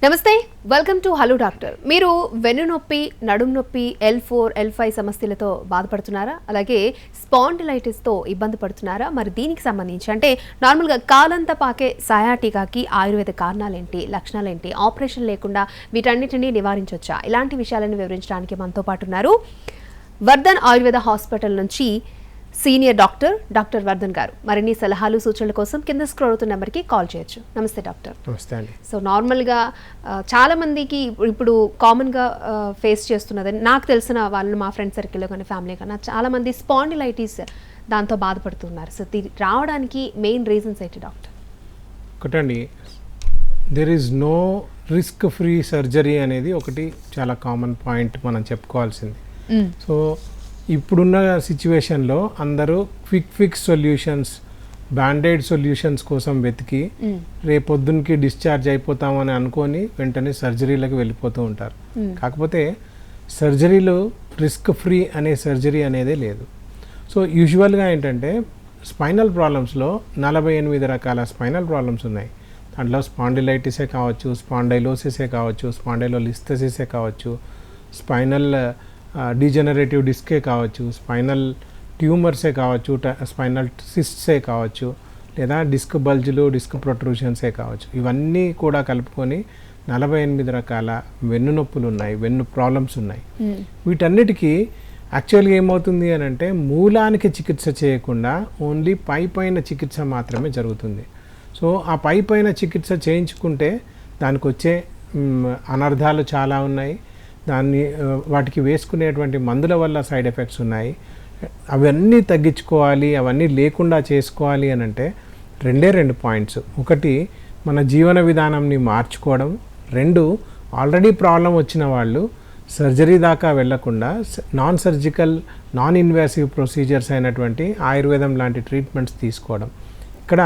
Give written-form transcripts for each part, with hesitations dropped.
నమస్తే, welcome to hello doctor. మీరు వెన్నునొప్పి, నడుము నొప్పి, L4, L5 సమస్యలతో బాధపడుతున్నారా? అలాగే స్పాండిలైటిస్తో ఇబ్బంది పడుతున్నారా? మరి దీనికి సంబంధించి అంటే నార్మల్గా కాలంతా పాకే సయాటికాకి ఆయుర్వేద కారణాలేంటి, లక్షణాలేంటి, ఆపరేషన్ లేకుండా వీటన్నిటిని నివారించవచ్చా? ఇలాంటి విషయాలను వివరించడానికి మనతో పాటు ఉన్నారు వర్ధన్ ఆయుర్వేద హాస్పిటల్ నుంచి సీనియర్ డాక్టర్ వర్ధన్ గారు. మరిన్ని సలహాలు సూచనల కోసం కింద స్క్రోల్ అవుతున్న నెంబర్కి కాల్ చేయొచ్చు. నమస్తే డాక్టర్. నమస్తే అండి. సో నార్మల్గా చాలా మందికి ఇప్పుడు కామన్గా ఫేస్ చేస్తున్నదని నాకు తెలిసిన వాళ్ళు, మా ఫ్రెండ్ సర్కిల్లో కానీ ఫ్యామిలీ కానీ చాలా మంది స్పాండిలైటిస్ దాంతో బాధపడుతున్నారు. సో రావడానికి మెయిన్ రీజన్స్ ఏంటి డాక్టర్? ఒకటండి, there is no risk free surgery అనేది ఒకటి చాలా కామన్ పాయింట్ మనం చెప్పుకోవాల్సింది. సో ఇప్పుడున్న సిచ్యువేషన్లో అందరూ క్విక్ సొల్యూషన్స్, బ్యాండెడ్ సొల్యూషన్స్ కోసం వెతికి రేపొద్దునికి డిశ్చార్జ్ అయిపోతామని అనుకొని వెంటనే సర్జరీలకు వెళ్ళిపోతూ ఉంటారు. కాకపోతే సర్జరీలో రిస్క్ ఫ్రీ అనే సర్జరీ అనేదే లేదు. సో యూజువల్గా ఏంటంటే స్పైనల్ ప్రాబ్లమ్స్లో 48 రకాల స్పైనల్ ప్రాబ్లమ్స్ ఉన్నాయి. దాంట్లో స్పాండిలైటిసే కావచ్చు, స్పాండైలోసిసే కావచ్చు, స్పాండైలోలిస్థెసిసే కావచ్చు, స్పైనల్ డీజనరేటివ్ డిస్కే కావచ్చు, స్పైనల్ ట్యూమర్సే కావచ్చు, స్పైనల్ సిస్ట్సే కావచ్చు, లేదా డిస్క్ బల్జ్లు, డిస్క్ ప్రొట్రూషన్సే కావచ్చు. ఇవన్నీ కూడా కలుపుకొని 48 రకాల వెన్ను నొప్పులు ఉన్నాయి, వెన్ను ప్రాబ్లమ్స్ ఉన్నాయి. వీటన్నిటికీ యాక్చువల్గా ఏమవుతుంది అని అంటే మూలానికి చికిత్స చేయకుండా ఓన్లీ పైన చికిత్స మాత్రమే జరుగుతుంది. సో ఆ పైన చికిత్స చేయించుకుంటే దానికి వచ్చే అనర్థాలు చాలా ఉన్నాయి. వాటికి వేసుకునేటువంటి మందుల వల్ల సైడ్ ఎఫెక్ట్స్ ఉన్నాయి. అవన్నీ తగ్గించుకోవాలి, అవన్నీ లేకుండా చేసుకోవాలి అని అంటే రెండు పాయింట్స్. ఒకటి, మన జీవన విధానంని మార్చుకోవడం. రెండు, ఆల్రెడీ ప్రాబ్లం వచ్చిన వాళ్ళు సర్జరీ దాకా వెళ్లకుండా non surgical, non invasive procedures అయినటువంటి ఆయుర్వేదం లాంటి ట్రీట్మెంట్స్ తీసుకోవడం. ఇక్కడ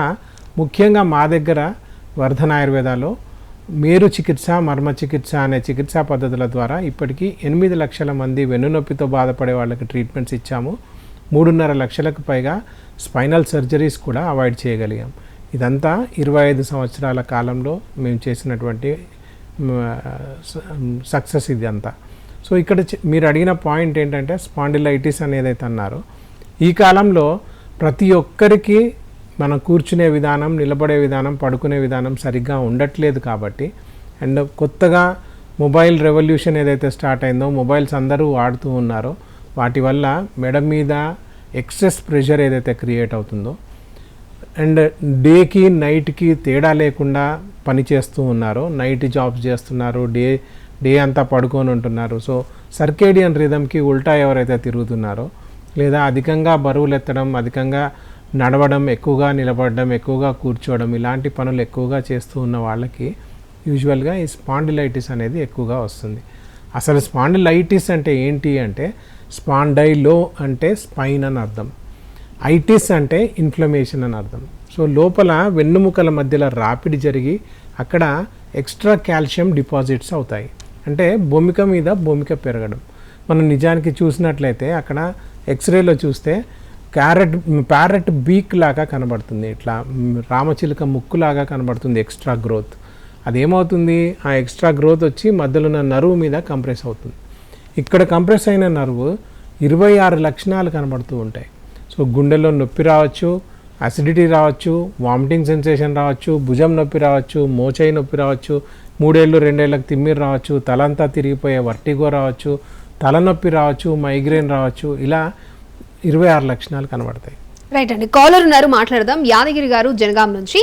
ముఖ్యంగా మా దగ్గర వర్ధన్ ఆయుర్వేదాలో మేరు చికిత్స, మర్మ చికిత్స అనే చికిత్సా పద్ధతుల ద్వారా ఇప్పటికీ 8 లక్షల మంది వెన్నునొప్పితో బాధపడే వాళ్ళకి ట్రీట్మెంట్స్ ఇచ్చాము. 3.5 లక్షలకు పైగా స్పైనల్ సర్జరీస్ కూడా అవాయిడ్ చేయగలిగాం. ఇదంతా 25 సంవత్సరాల కాలంలో మేము చేసినటువంటి సక్సెస్ ఇది అంతా. సో ఇక్కడ మీరు అడిగిన పాయింట్ ఏంటంటే స్పాండిలైటిస్ అనేది అయితే అన్నారో, ఈ కాలంలో ప్రతి ఒక్కరికి మనం కూర్చునే విధానం, నిలబడే విధానం, పడుకునే విధానం సరిగ్గా ఉండట్లేదు. కాబట్టి అండ్ కొత్తగా మొబైల్ రెవల్యూషన్ ఏదైతే స్టార్ట్ అయిందో, మొబైల్స్ అందరూ వాడుతూ ఉన్నారో, వాటి వల్ల మెడ మీద ఎక్సెస్ ప్రెషర్ ఏదైతే క్రియేట్ అవుతుందో అండ్ డేకి నైట్కి తేడా లేకుండా పని చేస్తూ ఉన్నారో, నైట్ జాబ్స్ చేస్తున్నారు, డే అంతా పడుకొని ఉంటున్నారు. సో సర్కేడియన్ రిథమ్కి ఉల్టా ఎవరైతే తిరుగుతున్నారో, లేదా అధికంగా బరువులు ఎత్తడం, అధికంగా నడవడం, ఎక్కువగా నిలబడడం, ఎక్కువగా కూర్చోవడం, ఇలాంటి పనులు ఎక్కువగా చేస్తూ ఉన్న వాళ్ళకి యూజువల్గా ఈ స్పాండిలైటిస్ అనేది ఎక్కువగా వస్తుంది. అసలు స్పాండిలైటిస్ అంటే ఏంటి అంటే, స్పాండైలో అంటే స్పైన్ అని అర్థం, ఐటిస్ అంటే ఇన్ఫ్లమేషన్ అని అర్థం. సో లోపల వెన్నుముకల మధ్యలో రాపిడి జరిగి అక్కడ ఎక్స్ట్రా కాల్షియం డిపాజిట్స్ అవుతాయి. అంటే బొమిక మీద బొమిక పెరగడం. మనం నిజానికి చూసినట్లయితే అక్కడ ఎక్స్రేలో చూస్తే ప్యారెట్ బీక్ లాగా కనబడుతుంది, ఇట్లా రామచిలుక ముక్కులాగా కనబడుతుంది ఎక్స్ట్రా గ్రోత్. అదేమవుతుంది, ఆ ఎక్స్ట్రా గ్రోత్ వచ్చి మధ్యలో ఉన్న నరువు మీద కంప్రెస్ అవుతుంది. ఇక్కడ కంప్రెస్ అయిన నరువు 26 లక్షణాలు కనబడుతూ ఉంటాయి. సో గుండెలో నొప్పి రావచ్చు, అసిడిటీ రావచ్చు, వామిటింగ్ సెన్సేషన్ రావచ్చు, భుజం నొప్పి రావచ్చు, మోచేయి నొప్పి రావచ్చు, 3 ఏళ్ళు 2 ఏళ్ళకి తిమ్మిరి రావచ్చు, తలంతా తిరిగిపోయే వర్టిగో రావచ్చు, తలనొప్పి రావచ్చు, మైగ్రేన్ రావచ్చు, ఇలా 26 లక్షణాలు కనబడతాయి. రైట్ అండి, కాలర్ ఉన్నారు, మాట్లాడదాం. యాదగిరి గారు జనగాం నుంచి.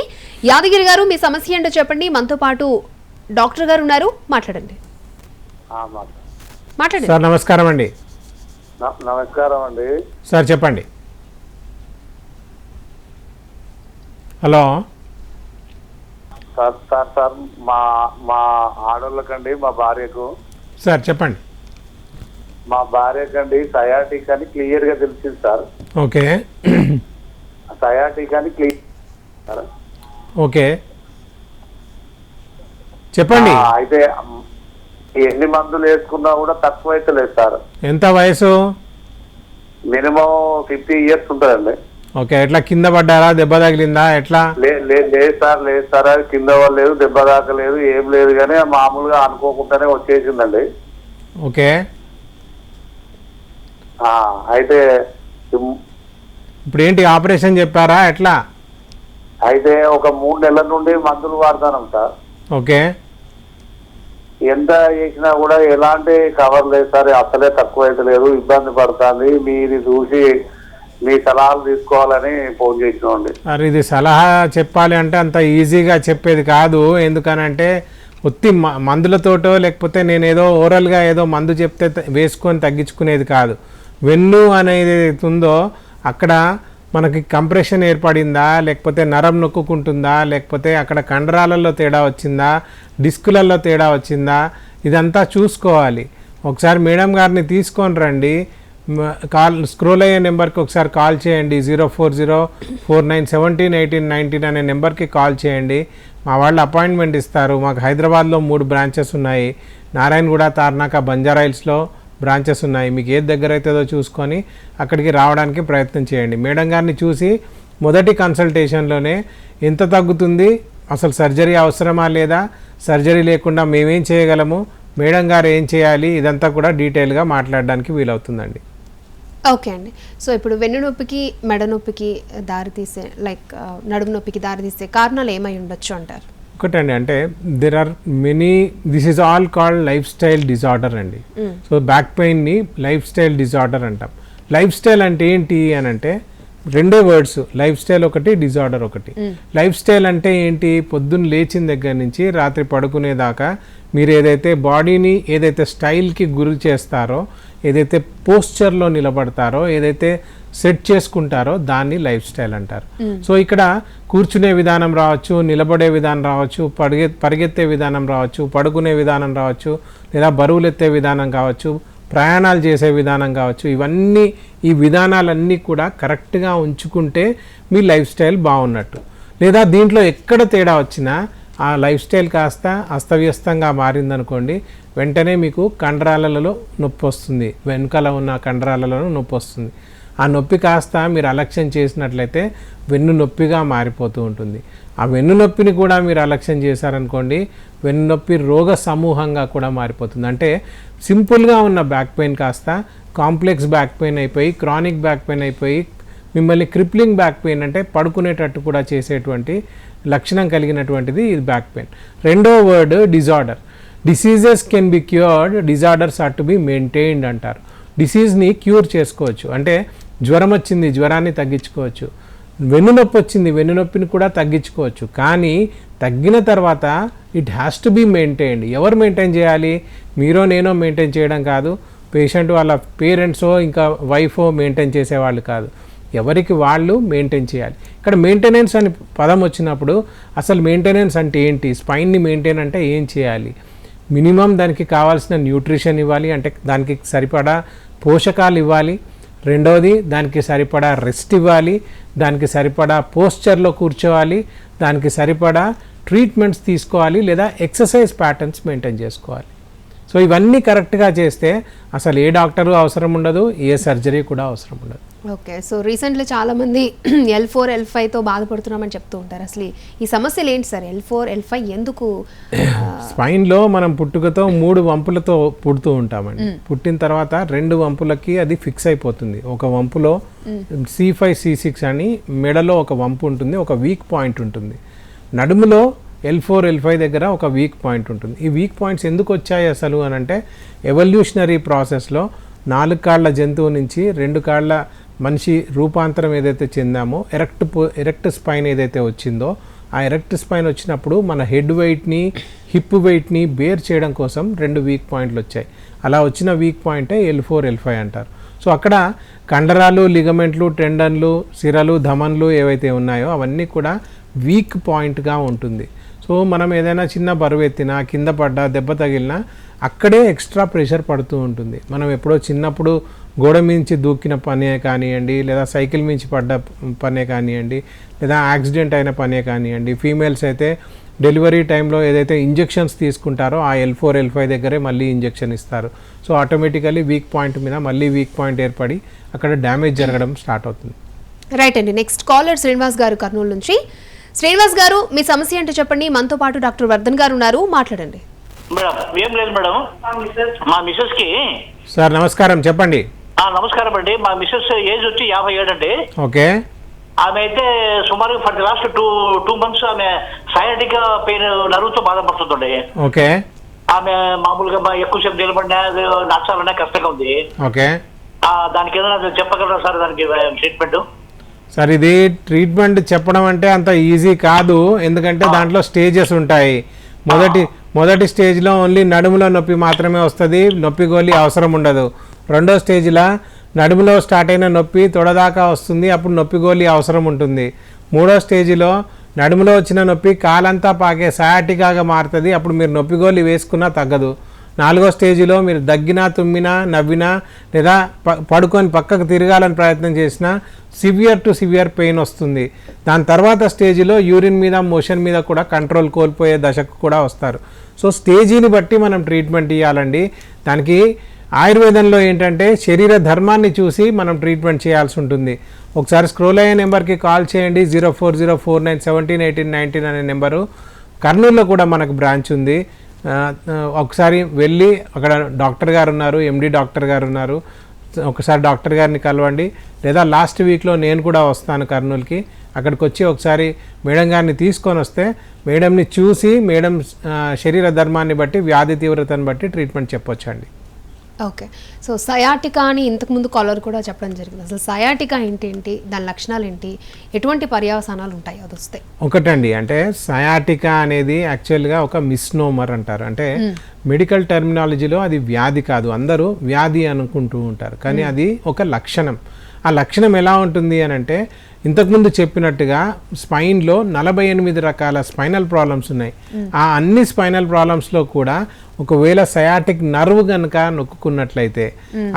యాదగిరి గారు, మీ సమస్య ఏంటో చెప్పండి. మనతో పాటు డాక్టర్ గారు ఉన్నారు, మాట్లాడండి. సార్ నమస్కారం అండి. నమస్కారం అండి సార్ చెప్పండి. హలో సార్ మా ఆడోళ్ళకండి, మా భార్యకు. సార్ చెప్పండి. మా భార్యకండి సయాటిక్ అని క్లియర్ గా తెలిసింది సార్. ఓకే, సయాటిక్ అని క్లియర్. ఓకే చెప్పండి. అయితే ఎన్ని మందులు వేసుకున్నా కూడా తక్కువ అయితే లేదు సార్. ఎంత వయసు? మినిమం 50 ఇయర్స్ ఉంటుందండి. ఓకే, ఎట్లా కింద పడ్డారా, దెబ్బ తగిలిందా, ఎట్లా? లేదు సార్ అది కింద లేదు, దెబ్బ తాకలేదు, ఏం లేదు, కానీ మామూలుగా అనుకోకుండానే వచ్చేసిందండి. ఓకే, అయితే ఇప్పుడు ఏంటి ఆపరేషన్ చెప్పారా ఎట్లా? అయితే ఒక 3 నెలల నుండి మందులు వాడతాను సార్. ఓకే, ఎంత చేసినా కూడా ఎలాంటి కవర్ లేదు సార్, అసలే తక్కువ అయితే లేదు, ఇబ్బంది పడుతుంది. మీరు చూసి మీ సలహాలు తీసుకోవాలని ఫోన్ చేసినాండి. మరి ఇది సలహా చెప్పాలి అంటే అంత ఈజీగా చెప్పేది కాదు. ఎందుకనంటే ఒత్తి మందులతోటో లేకపోతే నేను ఏదో ఓరల్గా ఏదో మందు చెప్తే వేసుకొని తగ్గించుకునేది కాదు. వెన్ను అనేది ఉందో అక్కడ మనకి కంప్రెషన్ ఏర్పడిందా, లేకపోతే నరం నొక్కుంటుందా, లేకపోతే అక్కడ కండరాలలో తేడా వచ్చిందా, డిస్కులలో తేడా వచ్చిందా, ఇదంతా చూసుకోవాలి. ఒకసారి మేడం గారిని తీసుకొని రండి, స్క్రోల్ అయ్యే నెంబర్కి ఒకసారి కాల్ చేయండి. 04049171819 అనే నెంబర్కి కాల్ చేయండి. మా వాళ్ళు అపాయింట్మెంట్ ఇస్తారు. మాకు హైదరాబాద్లో 3 బ్రాంచెస్ ఉన్నాయి, నారాయణగూడ, తార్నాక, బంజారాహిల్స్లో బ్రాంచెస్ ఉన్నాయి. మీకు ఏది దగ్గర అవుతుందో చూసుకొని అక్కడికి రావడానికి ప్రయత్నం చేయండి. మేడం గారిని చూసి మొదటి కన్సల్టేషన్లోనే ఎంత తగ్గుతుంది, అసలు సర్జరీ అవసరమా లేదా, సర్జరీ లేకుండా మేమేం చేయగలము, మేడం గారు ఏం చేయాలి, ఇదంతా కూడా డీటెయిల్గా మాట్లాడడానికి వీలవుతుందండి. ఓకే అండి. సో ఇప్పుడు వెన్ను నొప్పికి, మెడ నొప్పికి దారితీసే నడుము నొప్పికి దారితీసే కారణాలు ఏమై ఉండొచ్చు అంటారు? ఒకటండి, అంటే there are many, this is all called lifestyle disorder అండి. సో బ్యాక్ పెయిన్ని లైఫ్ స్టైల్ డిజార్డర్ అంటాం. లైఫ్ స్టైల్ అంటే ఏంటి అని అంటే 2 వర్డ్స్, లైఫ్ స్టైల్ ఒకటి, డిజార్డర్ ఒకటి. లైఫ్ స్టైల్ అంటే ఏంటి, పొద్దున్న లేచిన దగ్గర నుంచి రాత్రి పడుకునేదాకా మీరు ఏదైతే బాడీని ఏదైతే స్టైల్కి గురి చేస్తారో, ఏదైతే పోస్చర్లో నిలబడతారో, ఏదైతే సెట్ చేసుకుంటారో దాన్ని లైఫ్ స్టైల్ అంటారు. సో ఇక్కడ కూర్చునే విధానం రావచ్చు, నిలబడే విధానం రావచ్చు, పరిగెత్తే విధానం రావచ్చు, పడుకునే విధానం రావచ్చు, లేదా బరువులు ఎత్తే విధానం కావచ్చు, ప్రయాణాలు చేసే విధానం కావచ్చు. ఇవన్నీ, ఈ విధానాలన్నీ కూడా కరెక్ట్గా ఉంచుకుంటే మీ లైఫ్ స్టైల్ బాగున్నట్టు. లేదా దీంట్లో ఎక్కడ తేడా వచ్చినా ఆ లైఫ్ స్టైల్ కాస్త అస్తవ్యస్తంగా మారిందనుకోండి, వెంటనే మీకు కండరాలలో నొప్పి వస్తుంది, వెనుకల ఉన్న కండరాలలో నొప్పి వస్తుంది. ఆ నొప్పి కాస్త మీరు అలక్ష్యం చేసినట్లయితే వెన్ను నొప్పిగా మారిపోతూ ఉంటుంది. ఆ వెన్ను నొప్పిని కూడా మీరు అలక్ష్యం చేశారనుకోండి, వెన్ను నొప్పి రోగ సమూహంగా కూడా మారిపోతుంది. అంటే సింపుల్గా ఉన్న బ్యాక్ పెయిన్ కాస్త కాంప్లెక్స్ బ్యాక్ పెయిన్ అయిపోయి, క్రానిక్ బ్యాక్ పెయిన్ అయిపోయి, మిమ్మల్ని క్రిప్లింగ్ బ్యాక్ పెయిన్, అంటే పడుకునేటట్టు కూడా చేసేటువంటి లక్షణం కలిగినటువంటిది ఇది బ్యాక్ పెయిన్. రెండో word disorder. Diseases can be cured, disorders are to be maintained అంటారు. డిసీజ్ని క్యూర్ చేసుకోవచ్చు, అంటే జ్వరం వచ్చింది, జ్వరాన్ని తగ్గించుకోవచ్చు. వెన్నునొప్పి వచ్చింది, వెన్నునొప్పిని కూడా తగ్గించుకోవచ్చు. కానీ తగ్గిన తర్వాత it has to be maintained. ఎవరు మెయింటైన్ చేయాలి? మీరో నేనో మెయింటైన్ చేయడం కాదు, పేషెంట్ వాళ్ళ పేరెంట్సో ఇంకా వైఫో మెయింటైన్ చేసేవాళ్ళు కాదు, ఎవరికి వాళ్ళు మెయింటైన్ చేయాలి. ఇక్కడ మెయింటెనెన్స్ అని పదం వచ్చినప్పుడు అసలు మెయింటెనెన్స్ అంటే ఏంటి, స్పైన్ని మెయింటైన్ అంటే ఏం చేయాలి? మినిమం దానికి కావాల్సిన న్యూట్రిషన్ ఇవ్వాలి, అంటే దానికి సరిపడా పోషకాలు ఇవ్వాలి. రెండవది దానికి సరిపడా రెస్ట్ ఇవ్వాలి, దానికి సరిపడా పోస్చర్లో కూర్చోవాలి, దానికి సరిపడా ట్రీట్మెంట్స్ తీసుకోవాలి, లేదా ఎక్సర్సైజ్ ప్యాటర్న్స్ మెయింటైన్ చేసుకోవాలి. సో ఇవన్నీ కరెక్ట్గా చేస్తే అసలు ఏ డాక్టరు అవసరం ఉండదు, ఏ సర్జరీ కూడా అవసరం ఉండదు. ఓకే. సో రీసెంట్లీ చాలామంది L4, L5తో బాధపడుతున్నామని చెప్తూ ఉంటారు. అసలు ఈ సమస్యలు ఏంటి సార్? L4, L5 ఎందుకు? స్పైన్లో మనం పుట్టుకతో 3 వంపులతో పుడుతూ ఉంటామండి. పుట్టిన తర్వాత 2 వంపులకి అది ఫిక్స్ అయిపోతుంది. ఒక వంపులో C5, C6 అని మెడలో ఒక వంపు ఉంటుంది, ఒక వీక్ పాయింట్ ఉంటుంది. నడుములో L4, L5 దగ్గర ఒక వీక్ పాయింట్ ఉంటుంది. ఈ వీక్ పాయింట్స్ ఎందుకు వచ్చాయి అసలు అని అంటే, ఎవల్యూషనరీ ప్రాసెస్లో 4 కాళ్ళ జంతువు నుంచి 2 కాళ్ళ మనిషి రూపాంతరం ఏదైతే చెందామో, ఎరెక్ట్ స్పైన్ ఏదైతే వచ్చిందో, ఆ ఎరెక్ట్ స్పైన్ వచ్చినప్పుడు మన హెడ్ వెయిట్ని, హిప్ వెయిట్ని బేర్ చేయడం కోసం 2 వీక్ పాయింట్లు వచ్చాయి. అలా వచ్చిన వీక్ పాయింటే L4, L5 అంటారు. సో అక్కడ కండరాలు, లిగమెంట్లు, టెండన్లు, సిరలు, ధమన్లు ఏవైతే ఉన్నాయో అవన్నీ కూడా వీక్ పాయింట్గా ఉంటుంది. సో మనం ఏదైనా చిన్న బరువు ఎత్తినా, కింద పడ్డా, దెబ్బ తగిలినా అక్కడే ఎక్స్ట్రా ప్రెషర్ పడుతూ ఉంటుంది. మనం ఎప్పుడో చిన్నప్పుడు గోడ మించి దూకిన పనే కానివ్వండి, లేదా సైకిల్ మించి పడ్డ పనే కానివ్వండి, లేదా యాక్సిడెంట్ అయిన పనే కానివ్వండి, ఫీమేల్స్ అయితే డెలివరీ టైంలో ఏదైతే ఇంజెక్షన్స్ తీసుకుంటారో ఆ L4, L5 దగ్గరే మళ్ళీ ఇంజెక్షన్ ఇస్తారు. సో ఆటోమేటికలీ వీక్ పాయింట్ మీద మళ్ళీ వీక్ పాయింట్ ఏర్పడి అక్కడ డ్యామేజ్ జరగడం స్టార్ట్ అవుతుంది. రైట్ అండి. నెక్స్ట్ కాలర్ శ్రీనివాస్ గారు కర్నూలు నుంచి. శ్రీనివాస్ గారు మీ సమస్య ఏంటో చెప్పండి. మనతో పాటు డాక్టర్ వర్ధన్ గారు ఉన్నారు, మాట్లాడండి. మేడం ఏం లేదు మేడం, మా మిస్సెస్ కి. సార్ నమస్కారం, చెప్పండి. నమస్కారం అండి. మా మిస్సెస్ ఏజ్ వచ్చి 57 అండి. ఓకే. ఆమె అయితే సుమారు for the last two months ఆమె సయాటిక్ పెయిన్ నరువుతో బాధపడుతుందండి. ఓకే. ఆమె మామూలుగా ఎక్కువసేపు నిలబడినా నచ్చాలన్నా కష్టంగా ఉంది. ఓకే. దానికి ఏదైనా చెప్పగలరా సార్, దానికి ట్రీట్మెంట్? సార్ ఇది ట్రీట్మెంట్ చెప్పడం అంటే అంత ఈజీ కాదు, ఎందుకంటే దాంట్లో స్టేజెస్ ఉంటాయి. మొదటి స్టేజ్లో ఓన్లీ నడుములో నొప్పి మాత్రమే వస్తుంది, నొప్పి గోళీ అవసరం ఉండదు. రెండో స్టేజ్లో నడుములో స్టార్ట్ అయిన నొప్పి తొడదాకా వస్తుంది, అప్పుడు నొప్పి గోళీ అవసరం ఉంటుంది. మూడో స్టేజ్లో నడుములో వచ్చిన నొప్పి కాలంతా పాకే సయాటికాగా మారుతుంది, అప్పుడు మీరు నొప్పి గోళీ వేసుకున్నా తగ్గదు. నాలుగో స్టేజ్లో మీరు దగ్గినా, తుమ్మినా, నవ్వినా లేదా పడుకొని పక్కకు తిరగాలని ప్రయత్నం చేసినా సివియర్ టు సివియర్ పెయిన్ వస్తుంది. దాని తర్వాత స్టేజ్లో యూరిన్ మీద, మోషన్ మీద కూడా కంట్రోల్ కోల్పోయే దశకు కూడా వస్తారు. సో స్టేజీని బట్టి మనం ట్రీట్మెంట్ ఇవ్వాలండి. దానికి ఆయుర్వేదంలో ఏంటంటే శరీర ధర్మాన్ని చూసి మనం ట్రీట్మెంట్ చేయాల్సి ఉంటుంది. ఒకసారి స్క్రోల్ అయ్యే నెంబర్కి కాల్ చేయండి, 0404917189 అనే నెంబరు. కర్నూలులో కూడా మనకు బ్రాంచ్ ఉంది. ఒకసారి వెళ్ళి అక్కడ డాక్టర్ గారు ఉన్నారు, ఎండి డాక్టర్ గారు ఉన్నారు, ఒకసారి డాక్టర్ గారిని కలవండి. లేదా లాస్ట్ వీక్లో నేను కూడా వస్తాను కర్నూలుకి. అక్కడికి వచ్చి ఒకసారి మేడం గారిని తీసుకొని వస్తే మేడంని చూసి మేడం శరీర ధర్మాన్ని బట్టి, వ్యాధి తీవ్రతను బట్టి ట్రీట్మెంట్ చెప్పొచ్చండి. ఓకే. సో సయాటికా అని ఇంతకుముందు కాలర్ కూడా చెప్పడం జరిగింది. అసలు సయాటికా ఏంటి, దాని లక్షణాలు ఏంటి, ఎటువంటి పర్యవసానాలు ఉంటాయి అది వస్తే? ఒకటండి, అంటే సయాటికా అనేది యాక్చువల్గా ఒక మిస్నోమర్ అంటారు. అంటే మెడికల్ టర్మినాలజీలో అది వ్యాధి కాదు, అందరూ వ్యాధి అనుకుంటూ ఉంటారు, కానీ అది ఒక లక్షణం. ఆ లక్షణం ఎలా ఉంటుంది అని అంటే, ఇంతకుముందు చెప్పినట్టుగా స్పైన్లో 48 రకాల స్పైనల్ ప్రాబ్లమ్స్ ఉన్నాయి. ఆ అన్ని స్పైనల్ ప్రాబ్లమ్స్లో కూడా ఒకవేళ సయాటిక్ నర్వ్ కనుక నొక్కున్నట్లయితే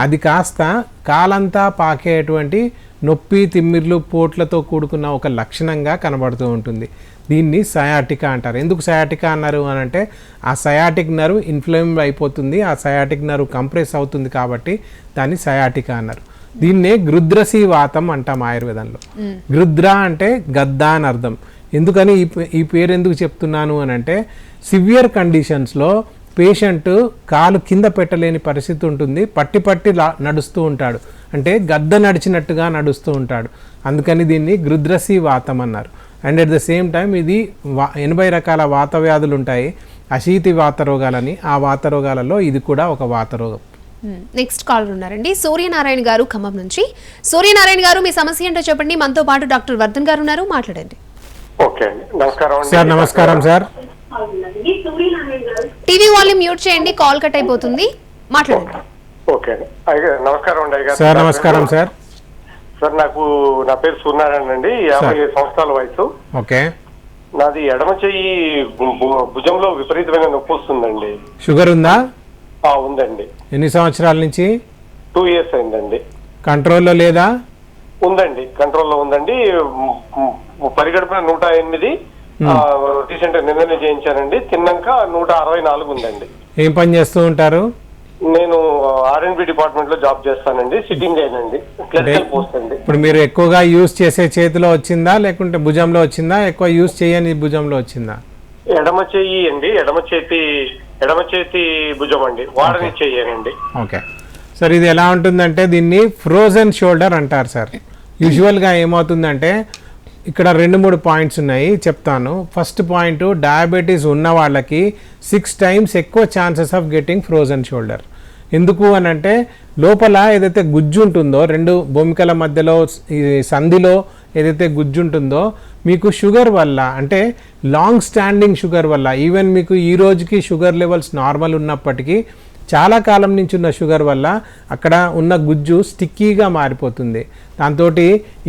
అది కాస్త కాలంతా పాకేటువంటి నొప్పి, తిమ్మిర్లు, పోట్లతో కూడుకున్న ఒక లక్షణంగా కనబడుతూ ఉంటుంది. దీన్ని సయాటికా అంటారు. ఎందుకు సయాటికా అన్నారు అని అంటే, ఆ సయాటిక్ నర్వ్ ఇన్ఫ్లేమ్ అయిపోతుంది, ఆ సయాటిక్ నర్వ్ కంప్రెస్ అవుతుంది కాబట్టి దాన్ని సయాటికా అన్నారు. దీన్నే గృద్రసి వాతం అంటాం ఆయుర్వేదంలో. గృద్ర అంటే గద్ద అని అర్థం. ఎందుకని ఈ పేరు ఎందుకు చెప్తున్నాను అని అంటే, సివియర్ కండిషన్స్లో పేషెంట్ కాలు కింద పెట్టలేని పరిస్థితి ఉంటుంది, పట్టి నడుస్తూ ఉంటాడు, అంటే గద్ద నడిచినట్టుగా నడుస్తూ ఉంటాడు. అందుకని దీన్ని గృద్రసి వాతం అన్నారు. And at the same time ఇది 80 రకాల వాత వ్యాధులు ఉంటాయి, అశీతి వాత రోగాలని. ఆ వాత రోగాలలో ఇది కూడా ఒక వాత రోగం. నెక్స్ట్ కాలర్ ఉన్నారండి, సూర్యనారాయణ గారు ఖమ్మం నుంచి. సూర్యనారాయణ గారు మీ సమస్య ఏంటో చెప్పండి. మనతో పాటు డాక్టర్ వర్ధన్ గారు ఉన్నారు, మాట్లాడండి. ఓకే అండి, నమస్కారం సార్. నమస్కారం సార్. టీవీ వాల్యూమ్ మ్యూట్ చేయండి, కాల్ కట్ అయిపోతుంది, మాట్లాడండి. ఓకే అండి, నమస్కారం అండి సార్. నమస్కారం సార్. సార్ నా పేరు సూర్యనారాయణ అండి, 57 సంవత్సరాల వయసు. ఓకే. నాది ఎడమ చెయ్యి భుజంలో విపరీతమైన నొప్పి వస్తుందండి. షుగర్ ఉందా? ఉందండి. ఎన్ని సంవత్సరాల నుంచి? 2 years అయిందండి. కంట్రోల్లో లేదా? ఉందండి, కంట్రోల్లో ఉందండి. పరిగడుపున 108, రీసెంట్ గా నిన్ననే చేయించానండి. తిన్నాక 164 ఉందండి. ఏం పని చేస్తూ ఉంటారు? నేను R&B డిపార్ట్మెంట్ లో జాబ్ చేస్తానండి, సిట్టింగ్ అయినండి, క్లరికల్ పోస్ట్ అండి. ఇప్పుడు మీరు ఎక్కువగా యూజ్ చేసే చేతిలో వచ్చిందా లేకుంటే భుజంలో వచ్చిందా? ఎక్కువ యూజ్ చేయని భుజంలో వచ్చిందా? ఎడమ చెయ్యి అండి, ఎడమ చేతి భుజం అండి, వాడని చెయ్యనండి. Okay sir. ఇది ఎలా ఉంటుందంటే దీన్ని ఫ్రోజన్ షోల్డర్ అంటారు సార్. యూజువల్గా ఏమవుతుందంటే ఇక్కడ 2-3 పాయింట్స్ ఉన్నాయి, చెప్తాను. ఫస్ట్ పాయింట్, డయాబెటీస్ ఉన్న వాళ్ళకి 6 times ఎక్కువ chances of getting frozen shoulder. ఎందుకు అని అంటే, లోపల ఏదైతే గుజ్జు ఉంటుందో, 2 బొమ్మికల మధ్యలో ఈ సంధిలో ఏదైతే గుజ్జు ఉంటుందో, మీకు షుగర్ వల్ల, అంటే లాంగ్ స్టాండింగ్ షుగర్ వల్ల, ఈవెన్ మీకు ఈ రోజుకి షుగర్ లెవెల్స్ నార్మల్ ఉన్నప్పటికీ చాలా కాలం నుంచి ఉన్న షుగర్ వల్ల అక్కడ ఉన్న గుజ్జు స్టిక్కీగా మారిపోతుంది. దాంతో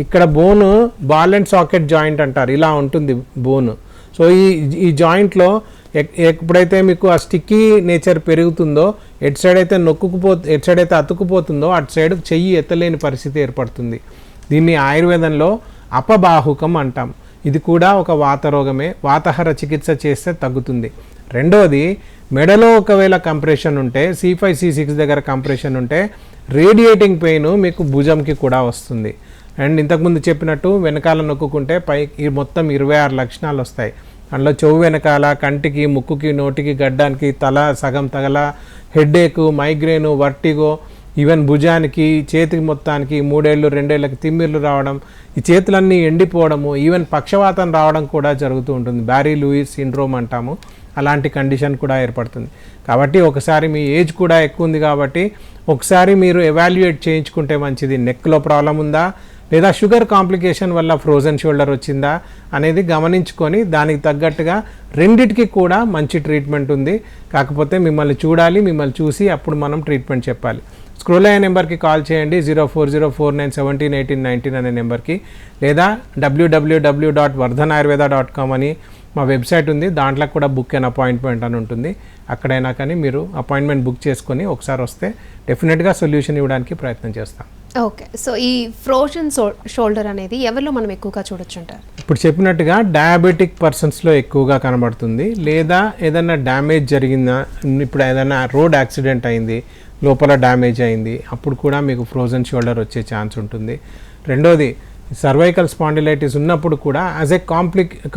ఇక్కడ బోను బాల్ అండ్ సాకెట్ జాయింట్ అంటారు, ఇలా ఉంటుంది బోను. సో ఈ జాయింట్లో ఎప్పుడైతే మీకు ఆ స్టిక్కీ నేచర్ పెరుగుతుందో, ఎటు సైడ్ అయితే అతుక్కుపోతుందో అటు సైడ్ చెయ్యి ఎత్తలేని పరిస్థితి ఏర్పడుతుంది. దీన్ని ఆయుర్వేదంలో అపబాహుకం అంటాం. ఇది కూడా ఒక వాత రోగమే. వాతహర చికిత్స చేస్తే తగ్గుతుంది. రెండోది, మెడలో ఒకవేళ కంప్రెషన్ ఉంటే, C5 C6 దగ్గర కంప్రెషన్ ఉంటే రేడియేటింగ్ పెయిన్ మీకు భుజంకి కూడా వస్తుంది. అండ్ ఇంతకుముందు చెప్పినట్టు వెనకాల నొక్కుంటే పైకి మొత్తం 26 లక్షణాలు వస్తాయి. అందులో చెవు వెనకాల, కంటికి, ముక్కుకి, నోటికి, గడ్డానికి, తల సగం తగల, హెడ్ఏక్, మైగ్రేను, వర్టిగో, ఈవెన్ భుజానికి, చేతికి మొత్తానికి 3 ఏళ్ళు 2 ఏళ్ళకి తిమ్మిర్లు రావడం, ఈ చేతులన్నీ ఎండిపోవడము, ఈవెన్ పక్షవాతం రావడం కూడా జరుగుతూ ఉంటుంది. బ్యారీ లూయిస్ సిండ్రోమ్ అంటాము, అలాంటి కండిషన్ కూడా ఏర్పడుతుంది. కాబట్టి ఒకసారి మీ ఏజ్ కూడా ఎక్కువ ఉంది కాబట్టి ఒకసారి మీరు ఎవాల్యుయేట్ చేయించుకుంటే మంచిది. నెక్లో ప్రాబ్లం ఉందా లేదా షుగర్ కాంప్లికేషన్ వల్ల ఫ్రోజన్ షోల్డర్ వచ్చిందా అనేది గమనించుకొని దానికి తగ్గట్టుగా రెండిటికి కూడా మంచి ట్రీట్మెంట్ ఉంది. కాకపోతే మిమ్మల్ని చూడాలి, మిమ్మల్ని చూసి అప్పుడు మనం ట్రీట్మెంట్ చెప్పాలి. స్క్రోల్ అయ్యే నెంబర్కి కాల్ చేయండి 0404917819 అనే నెంబర్కి, లేదా www.vardhanayurveda.com అని మా వెబ్సైట్ ఉంది, దాంట్లో కూడా బుక్ అండ్ అపాయింట్మెంట్ అని ఉంటుంది. అక్కడైనా కానీ మీరు అపాయింట్మెంట్ బుక్ చేసుకొని ఒకసారి వస్తే డెఫినెట్గా సొల్యూషన్ ఇవ్వడానికి ప్రయత్నం చేస్తాం. ఓకే, సో ఈ ఫ్రోజన్ షోల్డర్ అనేది ఎవరిలో మనం ఎక్కువగా చూడొచ్చు అంటారు? ఇప్పుడు చెప్పినట్టుగా డయాబెటిక్ పర్సన్స్లో ఎక్కువగా కనబడుతుంది, లేదా ఏదైనా డ్యామేజ్ జరిగిందా, ఇప్పుడు ఏదైనా రోడ్ యాక్సిడెంట్ అయింది, లోపల డ్యామేజ్ అయింది, అప్పుడు కూడా మీకు ఫ్రోజన్ షోల్డర్ వచ్చే ఛాన్స్ ఉంటుంది. రెండోది సర్వైకల్ స్పాండిలైటిస్ ఉన్నప్పుడు కూడా యాజ్ ఏ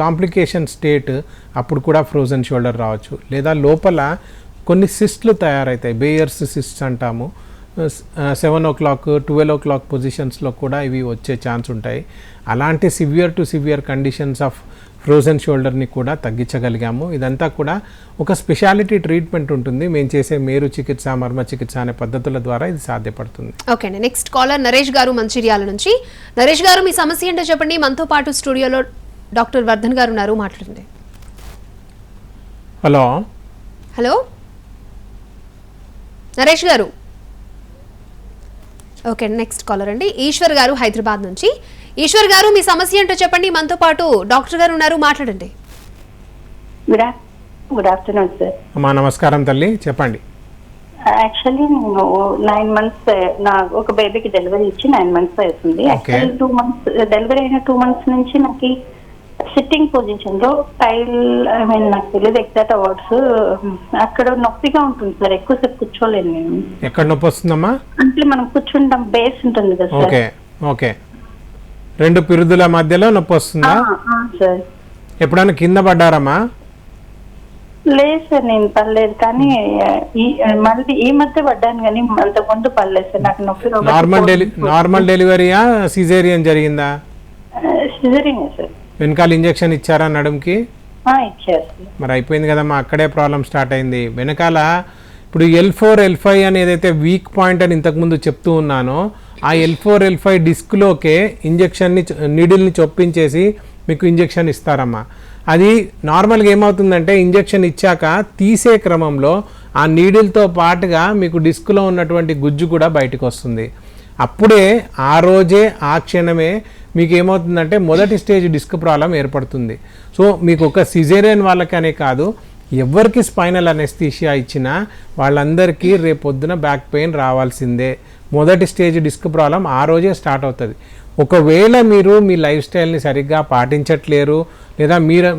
కాంప్లికేషన్ స్టేట్ అప్పుడు కూడా ఫ్రోజన్ షోల్డర్ రావచ్చు. లేదా లోపల కొన్ని సిస్ట్లు తయారవుతాయి, బేయర్స్ సిస్ట్స్ అంటాము, 7 o'clock 12 o'clock పొజిషన్స్లో కూడా ఇవి వచ్చే ఛాన్స్ ఉంటాయి. అలాంటి severe to severe conditions of frozen షోల్డర్ని కూడా తగ్గించగలిగాము. ఇదంతా కూడా ఒక స్పెషాలిటీ ట్రీట్మెంట్ ఉంటుంది. మేము చేసే మేరు చికిత్స, మర్మ చికిత్స అనే పద్ధతుల ద్వారా ఇది సాధ్యపడుతుంది. ఓకే అండి, నెక్స్ట్ కాలర్ నరేష్ గారు మంచిర్యాల నుంచి. నరేష్ గారు, మీ సమస్య ఏంటో చెప్పండి. మనతో పాటు స్టూడియోలో డాక్టర్ వర్ధన్ గారు ఉన్నారు, మాట్లాడండి. హలో హలో నరేష్ గారు. ఓకే, నెక్స్ట్ కాలర్ అండి ఈశ్వర్ గారు హైదరాబాద్ నుంచి. ఈశ్వర్ గారు, మీ సమస్య ఏంటో చెప్పండి. మనతో పాటు డాక్టర్ గారు ఉన్నారు, మాట్లాడండి. Good afternoon sir. అమ్మా నమస్కారం తల్లి, చెప్పండి. యాక్చువల్లీ నేను 9 months నా ఒక బేబీకి డెలివరీ ఇచ్చి 9 months అవుతుంది. యాక్చువల్లీ 2 months డెలివరీ అయిన 2 months నుంచి నాకు సిట్టింగ్ పొజిషన్ లో టైల్, నాకు తెలియదు ఎగ్జాక్ట్ అవర్డ్స్, అక్కడ నొప్పిగా ఉంటుంది సార్. ఎక్కువసేపు కూర్చోలేను నేను. ఎక్కడ నొప్పి వస్తుందమ్మా? అంటే మనం కూర్చుంటాం, బేస్ ఉంటుంది కదా సార్. ఓకే ఓకే, 2 పిరుదుల మధ్యలో నొప్పి వస్తుందా సార్? ఎప్పుడైనా కింద పడ్డారమ్మా? లేదు సార్, నేను పర్లేదు, కానీ మళ్ళీ ఈ మధ్య పడ్డాను, కానీ అంత ముందు పర్లేదు సార్. నాకు నొప్పి నార్మల్ డెలివరీయా సిజేరియన్ జరిగిందా? Caesarean sir. వెనకాల ఇంజెక్షన్ ఇచ్చారా నడుంకి? ఇచ్చారు. మరి అయిపోయింది కదమ్మా, అక్కడే ప్రాబ్లం స్టార్ట్ అయింది. వెనకాల ఇప్పుడు L4 L5 అని ఏదైతే వీక్ పాయింట్ అని ఇంతకుముందు చెప్తూ ఉన్నానో, ఆ L4 L5 డిస్క్లోకే నీడిల్ని చొప్పించేసి మీకు ఇంజెక్షన్ ఇస్తారమ్మా. అది నార్మల్గా ఏమవుతుందంటే ఇంజెక్షన్ ఇచ్చాక తీసే క్రమంలో ఆ నీడిల్తో పాటుగా మీకు డిస్క్లో ఉన్నటువంటి గుజ్జు కూడా బయటకు వస్తుంది. అప్పుడే ఆ రోజే ఆ క్షణమే మీకు ఏమవుతుందంటే మొదటి స్టేజ్ డిస్క్ ప్రాబ్లం ఏర్పడుతుంది. సో మీకు ఒక సిజేరియన్ వాళ్ళకనే కాదు, ఎవరికి స్పైనల్ అనెస్థీషియా ఇచ్చినా వాళ్ళందరికీ రేపొద్దున బ్యాక్ పెయిన్ రావాల్సిందే. మొదటి స్టేజ్ డిస్క్ ప్రాబ్లం ఆ రోజే స్టార్ట్ అవుతుంది. ఒకవేళ మీరు మీ లైఫ్ స్టైల్ని సరిగ్గా పాటించట్లేరు, లేదా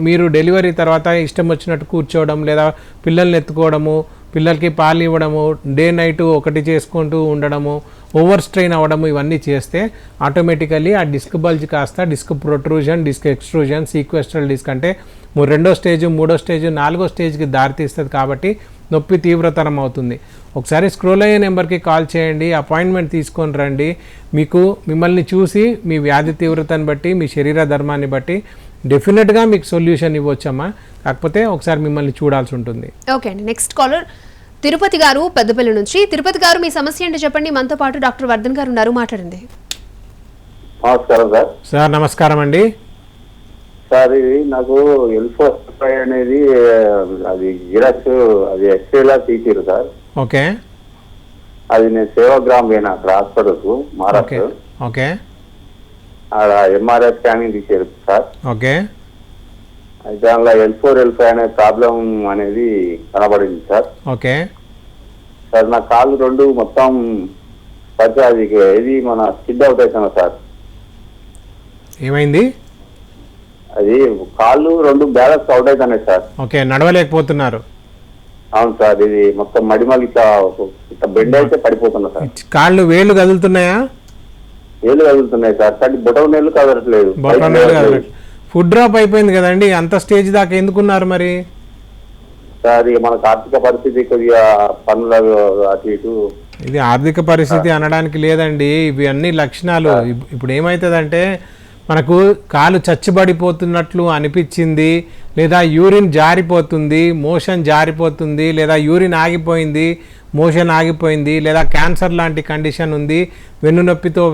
మీరు డెలివరీ తర్వాత ఇష్టం వచ్చినట్టు కూర్చోవడం, లేదా పిల్లల్ని ఎత్తుకోవడము, పిల్లలకి పాలు ఇవ్వడము, డే నైట్ ఒకటి చేసుకుంటూ ఉండడము, ఓవర్ స్ట్రెయిన్ అవ్వడము, ఇవన్నీ చేస్తే ఆటోమేటికల్లీ ఆ డిస్క్ బల్జ్ కాస్త disc protrusion, disc extrusion, sequestral disc అంటే 2వ స్టేజ్, 3వ స్టేజ్, 4వ స్టేజ్కి దారితీస్తుంది. కాబట్టి నొప్పి తీవ్రతరం అవుతుంది. ఒకసారి స్క్రోల్ అయ్యే నెంబర్కి కాల్ చేయండి, అపాయింట్మెంట్ తీసుకొని రండి. మిమ్మల్ని చూసి మీ వ్యాధి తీవ్రతను బట్టి, మీ శరీర ధర్మాన్ని బట్టి డెఫినెట్గా మీకు సొల్యూషన్ ఇవ్వచ్చమ్మా. కాకపోతే ఒకసారి మిమ్మల్ని చూడాల్సి ఉంటుంది. ఓకే అండి, నెక్స్ట్ కాలర్ తిరుపతి గారు పెద్దపల్లి నుంచి. తిరుపతి గారు, మీ సమస్య ఏంటో చెప్పండి. మనతో పాటు డాక్టర్ వర్ధన్ గారు ఉన్నారు, మాట్లాడండి. నమస్కారం సార్. సార్ నమస్కారం అండి. సార్ ఇది నాకు L4 అనేది అది జిరాక్స్, అది ఎక్స్రేలా తీసిరు సార్. ఓకే, అది నేను సేవాగ్రామ్ పోయినా అక్కడ హాస్పిటల్కు మహారాష్ట్ర. ఓకే, ఎంఆర్ఐ స్కానింగ్ తీసారు సార్. ఓకే, అయితే అందులో L4 L5 అనే ప్రాబ్లం అనేది కనబడింది సార్. ఓకే సార్ నా కాళ్ళు 2 మొత్తం అది ఇది మన స్కిడ్ అవుట్ అవుతున్నా సార్. ఏమైంది? అది కాళ్ళు 2 బ్యాలెన్స్ అవుట్ అవుతున్నాయి సార్. ఓకే, నడవలేకపోతున్నారు? అవును సార్, ఇది మొత్తం మడిమల్ ఇట్లా బెండ్ అయితే పడిపోతున్నా సార్. కాళ్ళు వేళ్ళు కదులుతున్నాయా? ఏళ్ళు కదులుతున్నాయి సార్, కానీ బొటవ నీళ్ళు కదలట్లేదు. ఫుడ్ డ్రాప్ అయిపోయింది కదండి, అంత స్టేజ్ దాకా ఎందుకున్నారు మరి? సార్ ఇక మనకు ఆర్థిక పరిస్థితి కొద్దిగా పనుల అటు ఇటు. ఇది ఆర్థిక పరిస్థితి అనడానికి లేదండి, ఇవి అన్ని లక్షణాలు. ఇప్పుడు ఏమవుతుందంటే మనకు కాలు చచ్చిబడిపోతున్నట్లు అనిపించింది, లేదా యూరిన్ జారిపోతుంది, మోషన్ జారిపోతుంది, లేదా యూరిన్ ఆగిపోయింది, మోషన్ ఆగిపోయింది, లేదా క్యాన్సర్ లాంటి కండిషన్ ఉంది, వెన్నునొప్పితో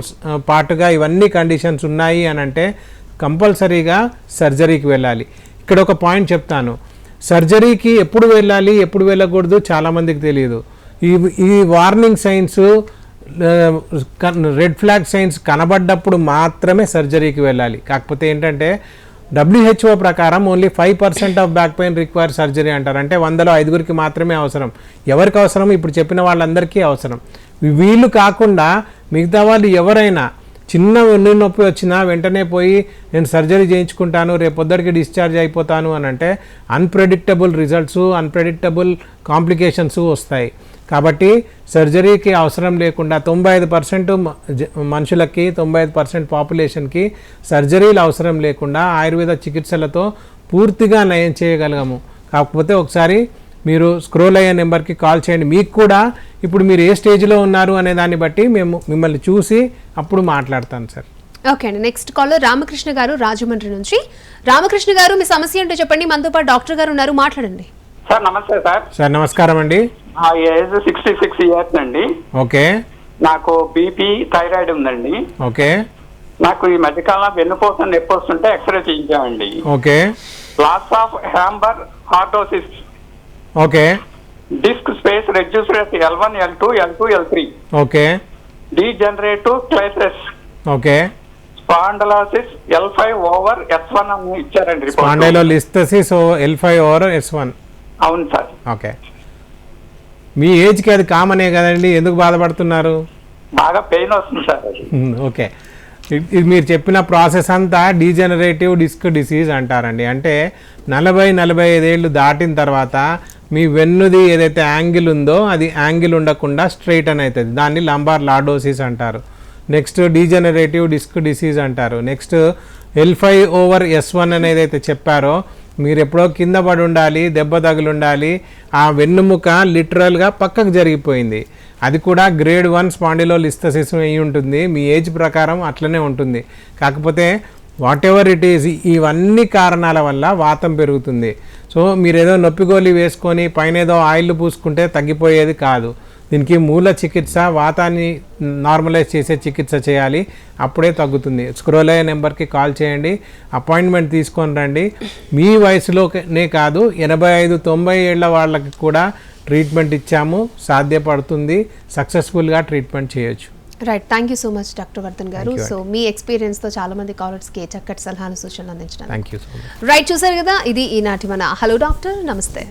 పాటుగా ఇవన్నీ కండిషన్స్ ఉన్నాయి అని అంటే కంపల్సరీగా సర్జరీకి వెళ్ళాలి. ఇక్కడ ఒక పాయింట్ చెప్తాను, సర్జరీకి ఎప్పుడు వెళ్ళాలి ఎప్పుడు వెళ్ళకూడదు చాలామందికి తెలియదు. ఈ warning signs, red flag signs కనబడ్డప్పుడు మాత్రమే సర్జరీకి వెళ్ళాలి. కాకపోతే ఏంటంటే WHO ప్రకారం only 5% of back pain require surgery అంటారు. అంటే 100లో 5గురికి మాత్రమే అవసరం. ఎవరికి అవసరం? ఇప్పుడు చెప్పిన వాళ్ళందరికీ అవసరం. వీళ్ళు కాకుండా మిగతా వాళ్ళు ఎవరైనా చిన్న వెన్ను నొప్పి వచ్చినా వెంటనే పోయి నేను సర్జరీ చేయించుకుంటాను, రేపు పొద్దుడికి డిశ్చార్జ్ అయిపోతాను అని అంటే అన్ప్రెడిక్టబుల్ రిజల్ట్స్, అన్ప్రెడిక్టబుల్ కాంప్లికేషన్స్ వస్తాయి. కాబట్టి సర్జరీకి అవసరం లేకుండా 95% మనుషులకి, 95% పాపులేషన్కి సర్జరీలు అవసరం లేకుండా ఆయుర్వేద చికిత్సలతో పూర్తిగా నయం చేయగలగము. కాకపోతే ఒకసారి మీరు స్క్రోల్ అయ్యే నెంబర్కి కాల్ చేయండి. మీకు కూడా ఇప్పుడు మీరు ఏ స్టేజ్లో ఉన్నారు అనే దాన్ని బట్టి మేము మిమ్మల్ని చూసి అప్పుడు మాట్లాడతాను సార్. ఓకే అండి, నెక్స్ట్ కాల్లో రామకృష్ణ గారు రాజమండ్రి నుంచి. రామకృష్ణ గారు మీ సమస్య ఏంటో చెప్పండి, మనతో పాటు డాక్టర్ గారు ఉన్నారు, మాట్లాడండి. సార్ నమస్తే సార్. సార్ నమస్కారం అండి. ఏజ్ 66 ఇయర్స్ అండి. ఓకే. నాకు బీపీ, థైరాయిడ్ ఉందండి. ఓకే. నాకు ఈ మధ్యకాలంలో వెన్నుపూస నొప్పి వస్తుంటే ఎక్స్రే చేయించామండి. Okay. Loss of lumbar lordosis. Okay. Disc space reduced L1, L2, L2, L3. Okay. Degenerative క్లైసిస్. ఓకే. స్పాండలోసిస్ L5/S1 అని ఇచ్చారండి. స్పాండైలోలిస్థెసిస్ L5/S1. అవును సార్. ఓకే. మీ ఏజ్కి అది కామనే కదండి, ఎందుకు బాధపడుతున్నారు? బాగా పెయిన్ వస్తుంది సార్. ఓకే. ఇది మీరు చెప్పిన ప్రాసెస్ అంతా డీజనరేటివ్ డిస్క్ డిసీజ్ అంటారండి. అంటే 40-45 ఏళ్ళు దాటిన తర్వాత మీ వెన్నుది ఏదైతే యాంగిల్ ఉందో అది యాంగిల్ ఉండకుండా స్ట్రైటన్ అవుతుంది. దాన్ని లంబార్ లార్డోసిస్ అంటారు. నెక్స్ట్ డీజనరేటివ్ డిస్క్ డిసీజ్ అంటారు. నెక్స్ట్ L5/S1 అనేది అయితే చెప్పారో మీరు ఎప్పుడో కింద పడి ఉండాలి, దెబ్బ తగిలి ఉండాలి, ఆ వెన్నుముక లిటరల్గా పక్కకు జరిగిపోయింది. అది కూడా గ్రేడ్ 1 స్పాండిలోలిస్థెసిస్ అయి ఉంటుంది. మీ ఏజ్ ప్రకారం అట్లనే ఉంటుంది. కాకపోతే వాట్ ఎవర్ ఇట్ ఈజ్, ఇవన్నీ కారణాల వల్ల వాతం పెరుగుతుంది. సో మీరు ఏదో నొప్పిగోలి వేసుకొని పైన ఏదో ఆయిల్ పూసుకుంటే తగ్గిపోయేది కాదు. దీనికి మూల చికిత్స, వాతాన్ని నార్మలైజ్ చేసే చికిత్స చేయాలి, అప్పుడే తగ్గుతుంది. స్క్రోల్ అయ్యే నెంబర్కి కాల్ చేయండి, అపాయింట్మెంట్ తీసుకొని రండి. మీ వయసులోనే కాదు 85-90 ఏళ్ల వాళ్ళకి కూడా ట్రీట్మెంట్ ఇచ్చాము, సాధ్యపడుతుంది, సక్సెస్ఫుల్గా ట్రీట్మెంట్ చేయొచ్చు. Right, thank you so much doctor Vardhan గారు. సో మీ ఎక్స్పీరియన్స్తో చాలా మంది కాలర్స్కి చక్కటి సలహాలు, సూచనలు అందించడానికి thank you so much. Right, చూసారు కదా, ఇది ఈనాటి మన హలో డాక్టర్. నమస్తే.